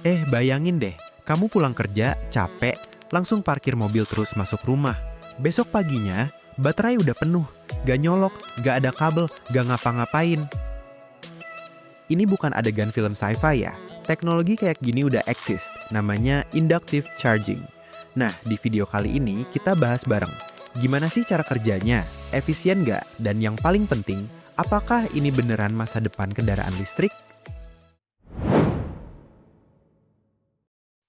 Bayangin deh, kamu pulang kerja, capek, langsung parkir mobil terus masuk rumah. Besok paginya, baterai udah penuh, gak nyolok, gak ada kabel, gak ngapa-ngapain. Ini bukan adegan film sci-fi ya. Teknologi kayak gini udah eksis, namanya inductive charging. Nah, di video kali ini kita bahas bareng. Gimana sih cara kerjanya? Efisien nggak? Dan yang paling penting, apakah ini beneran masa depan kendaraan listrik?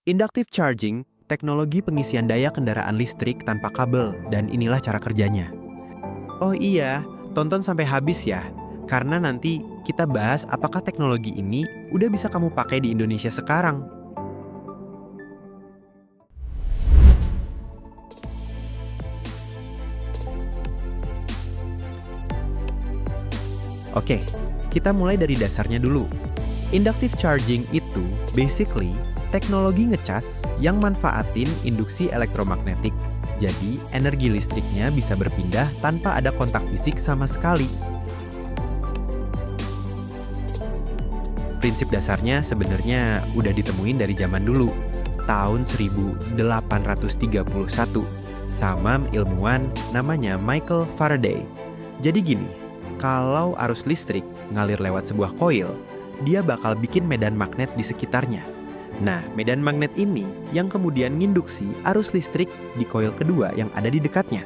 Inductive charging, teknologi pengisian daya kendaraan listrik tanpa kabel, dan inilah cara kerjanya. Oh iya, tonton sampai habis ya. Karena nanti kita bahas apakah teknologi ini udah bisa kamu pakai di Indonesia sekarang. Oke, kita mulai dari dasarnya dulu. Inductive charging itu basically teknologi ngecas yang manfaatin induksi elektromagnetik. Jadi, energi listriknya bisa berpindah tanpa ada kontak fisik sama sekali. Prinsip dasarnya sebenarnya udah ditemuin dari zaman dulu, tahun 1831, sama ilmuwan namanya Michael Faraday. Jadi gini, kalau arus listrik ngalir lewat sebuah koil, dia bakal bikin medan magnet di sekitarnya. Nah, medan magnet ini yang kemudian nginduksi arus listrik di koil kedua yang ada di dekatnya.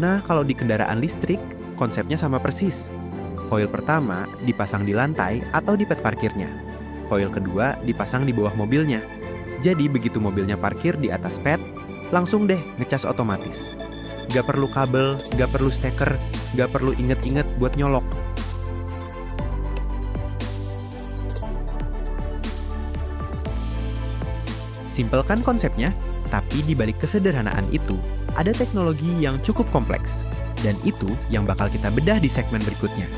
Nah, kalau di kendaraan listrik, konsepnya sama persis. Koil pertama dipasang di lantai atau di pet parkirnya. Koil kedua dipasang di bawah mobilnya. Jadi begitu mobilnya parkir di atas pet, langsung deh ngecas otomatis. Gak perlu kabel, gak perlu steker, gak perlu inget-inget buat nyolok. Simpel kan konsepnya? Tapi di balik kesederhanaan itu, ada teknologi yang cukup kompleks. Dan itu yang bakal kita bedah di segmen berikutnya.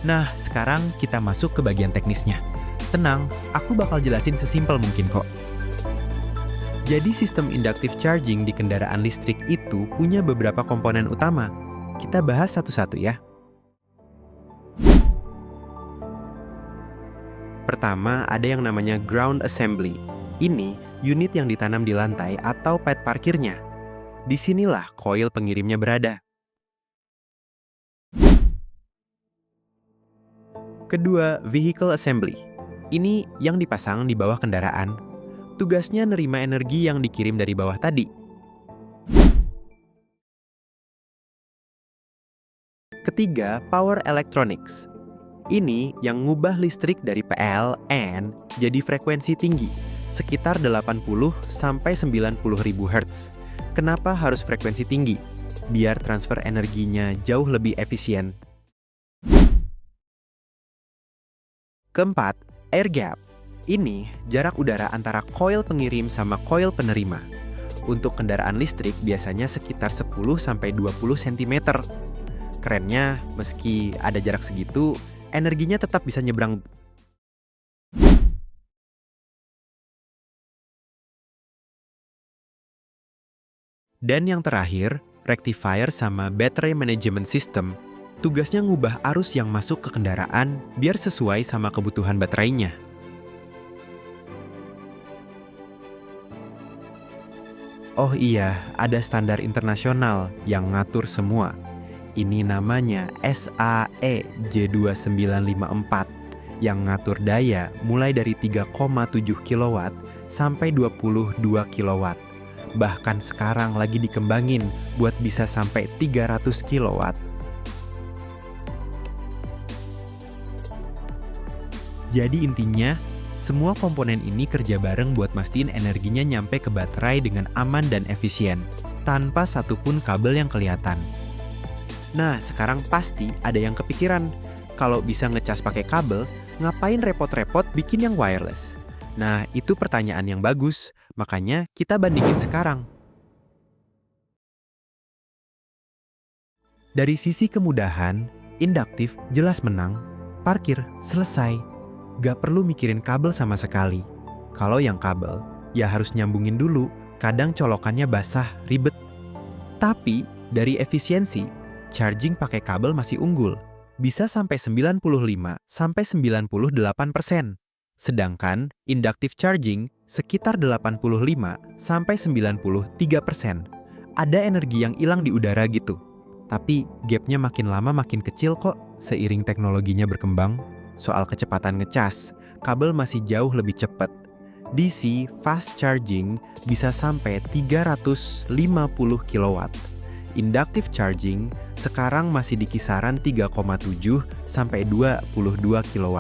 Nah, sekarang kita masuk ke bagian teknisnya. Tenang, aku bakal jelasin sesimpel mungkin kok. Jadi sistem inductive charging di kendaraan listrik itu punya beberapa komponen utama. Kita bahas satu-satu ya. Pertama, ada yang namanya ground assembly. Ini unit yang ditanam di lantai atau pet parkirnya. Disinilah koil pengirimnya berada. Kedua, vehicle assembly. Ini yang dipasang di bawah kendaraan. Tugasnya nerima energi yang dikirim dari bawah tadi. Ketiga, power electronics. Ini yang ngubah listrik dari PLN jadi frekuensi tinggi, sekitar 80 sampai 90 ribu Hz. Kenapa harus frekuensi tinggi? Biar transfer energinya jauh lebih efisien. Keempat, air gap. Ini jarak udara antara koil pengirim sama koil penerima. Untuk kendaraan listrik biasanya sekitar 10-20 cm. Kerennya, meski ada jarak segitu, energinya tetap bisa nyebrang. Dan yang terakhir, rectifier sama battery management system. Tugasnya ngubah arus yang masuk ke kendaraan biar sesuai sama kebutuhan baterainya. Oh iya, ada standar internasional yang ngatur semua. Ini namanya SAE J2954 yang ngatur daya mulai dari 3,7 kW sampai 22 kW. Bahkan sekarang lagi dikembangin buat bisa sampai 300 kW. Jadi intinya, semua komponen ini kerja bareng buat mastiin energinya nyampe ke baterai dengan aman dan efisien, tanpa satupun kabel yang kelihatan. Nah, sekarang pasti ada yang kepikiran, kalau bisa ngecas pakai kabel, ngapain repot-repot bikin yang wireless? Nah, itu pertanyaan yang bagus, makanya kita bandingin sekarang. Dari sisi kemudahan, induktif jelas menang, parkir selesai. Gak perlu mikirin kabel sama sekali. Kalau yang kabel, ya harus nyambungin dulu, kadang colokannya basah, ribet. Tapi, Dari efisiensi, charging pakai kabel masih unggul, bisa sampai 95-98%. Sedangkan inductive charging sekitar 85-93%. Ada energi yang hilang di udara gitu. Tapi gapnya makin lama makin kecil kok seiring teknologinya berkembang. Soal kecepatan ngecas, kabel masih jauh lebih cepat. DC fast charging bisa sampai 350 kW. Inductive charging sekarang masih di kisaran 3,7 sampai 22 kW.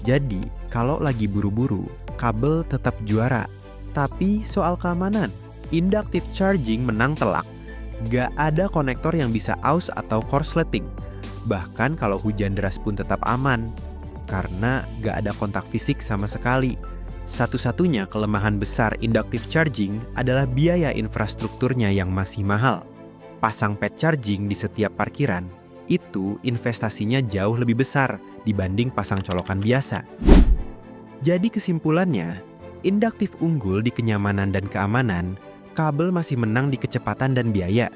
Jadi, kalau lagi buru-buru, kabel tetap juara. Tapi soal keamanan, inductive charging menang telak. Gak ada konektor yang bisa aus atau korsleting. Bahkan kalau hujan deras pun tetap aman, karena gak ada kontak fisik sama sekali. Satu-satunya kelemahan besar inductive charging adalah biaya infrastrukturnya yang masih mahal. Pasang pad charging di setiap parkiran, itu investasinya jauh lebih besar dibanding pasang colokan biasa. Jadi kesimpulannya, induktif unggul di kenyamanan dan keamanan, kabel masih menang di kecepatan dan biaya.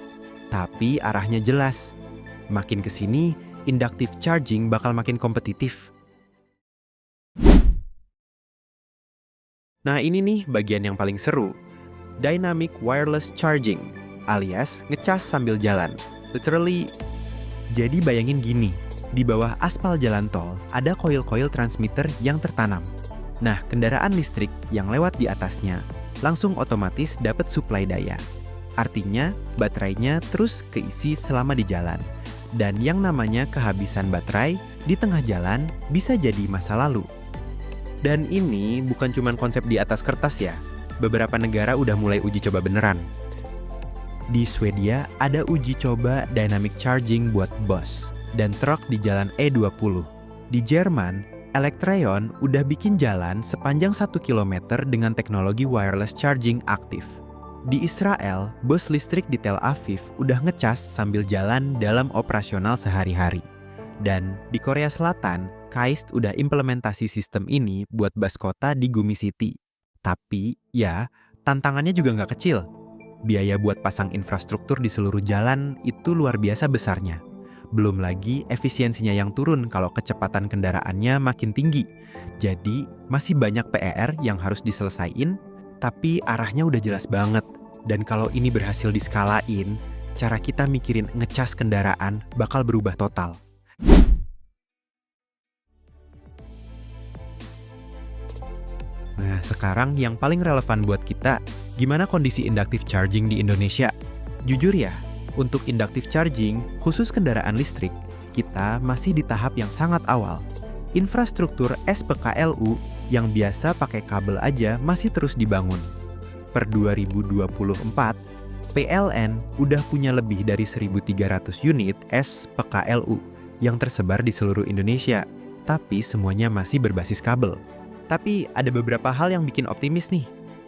Tapi arahnya jelas. Makin kesini, inductive charging bakal makin kompetitif. Nah ini nih bagian yang paling seru. Dynamic wireless charging, alias ngecas sambil jalan. Literally, jadi bayangin gini, di bawah aspal jalan tol ada koil-koil transmitter yang tertanam. Nah, kendaraan listrik yang lewat di atasnya langsung otomatis dapat suplai daya. Artinya, baterainya terus keisi selama di jalan. Dan yang namanya kehabisan baterai di tengah jalan bisa jadi masa lalu. Dan ini bukan cuma konsep di atas kertas ya. Beberapa negara udah mulai uji coba beneran. Di Swedia ada uji coba dynamic charging buat bus dan truk di jalan E20. Di Jerman, Electreon udah bikin jalan sepanjang 1 km dengan teknologi wireless charging aktif. Di Israel, bus listrik di Tel Aviv udah ngecas sambil jalan dalam operasional sehari-hari. Dan di Korea Selatan, KAIST udah implementasi sistem ini buat bus kota di Gumi City. Tapi, ya, tantangannya juga nggak kecil. Biaya buat pasang infrastruktur di seluruh jalan itu luar biasa besarnya. Belum lagi efisiensinya yang turun kalau kecepatan kendaraannya makin tinggi. Jadi, masih banyak PR yang harus diselesaikan, tapi arahnya udah jelas banget. Dan kalau ini berhasil diskalain, cara kita mikirin ngecas kendaraan bakal berubah total. Nah, sekarang yang paling relevan buat kita, gimana kondisi inductive charging di Indonesia? Jujur ya, untuk inductive charging, khusus kendaraan listrik, kita masih di tahap yang sangat awal. Infrastruktur SPKLU yang biasa pakai kabel aja masih terus dibangun. Per 2024, PLN udah punya lebih dari 1.300 unit SPKLU yang tersebar di seluruh Indonesia, tapi semuanya masih berbasis kabel. Tapi ada beberapa hal yang bikin optimis nih.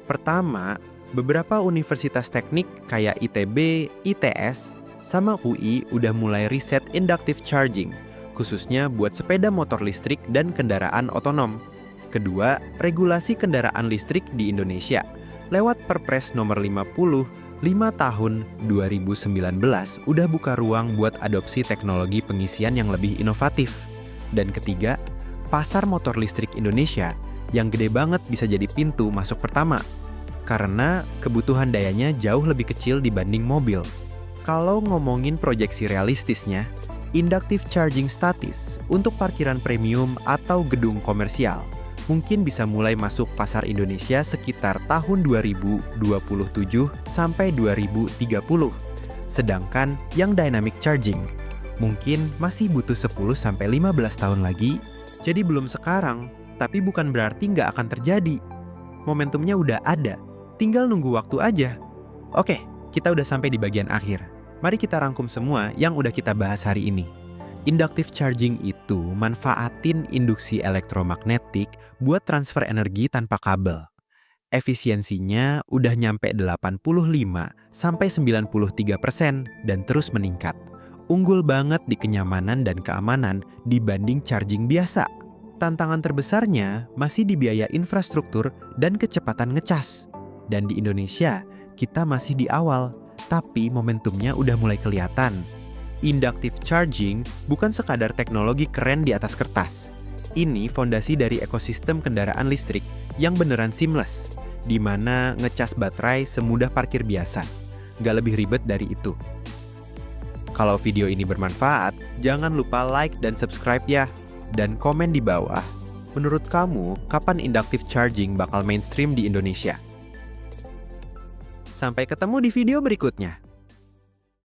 Pertama, beberapa universitas teknik kayak ITB, ITS, sama UI udah mulai riset inductive charging, khususnya buat sepeda motor listrik dan kendaraan otonom. Kedua, regulasi kendaraan listrik di Indonesia. Lewat Perpres nomor 50, 5 tahun 2019 udah buka ruang buat adopsi teknologi pengisian yang lebih inovatif. Dan ketiga, pasar motor listrik Indonesia yang gede banget bisa jadi pintu masuk pertama. Karena kebutuhan dayanya jauh lebih kecil dibanding mobil. Kalau ngomongin proyeksi realistisnya, inductive charging statis untuk parkiran premium atau gedung komersial mungkin bisa mulai masuk pasar Indonesia sekitar tahun 2027 sampai 2030. Sedangkan yang dynamic charging mungkin masih butuh 10 sampai 15 tahun lagi. Jadi belum sekarang, tapi bukan berarti nggak akan terjadi. Momentumnya udah ada, tinggal nunggu waktu aja. Oke, kita udah sampai di bagian akhir. Mari kita rangkum semua yang udah kita bahas hari ini. Inductive charging itu manfaatin induksi elektromagnetik buat transfer energi tanpa kabel. Efisiensinya udah nyampe 85-93% dan terus meningkat. Unggul banget di kenyamanan dan keamanan dibanding charging biasa. Tantangan terbesarnya masih di biaya infrastruktur dan kecepatan ngecas. Dan di Indonesia, kita masih di awal. Tapi momentumnya udah mulai kelihatan. Inductive charging bukan sekadar teknologi keren di atas kertas. Ini fondasi dari ekosistem kendaraan listrik yang beneran seamless, di mana ngecas baterai semudah parkir biasa. Nggak lebih ribet dari itu. Kalau video ini bermanfaat, jangan lupa like dan subscribe ya. Dan komen di bawah, menurut kamu kapan inductive charging bakal mainstream di Indonesia? Sampai ketemu di video berikutnya.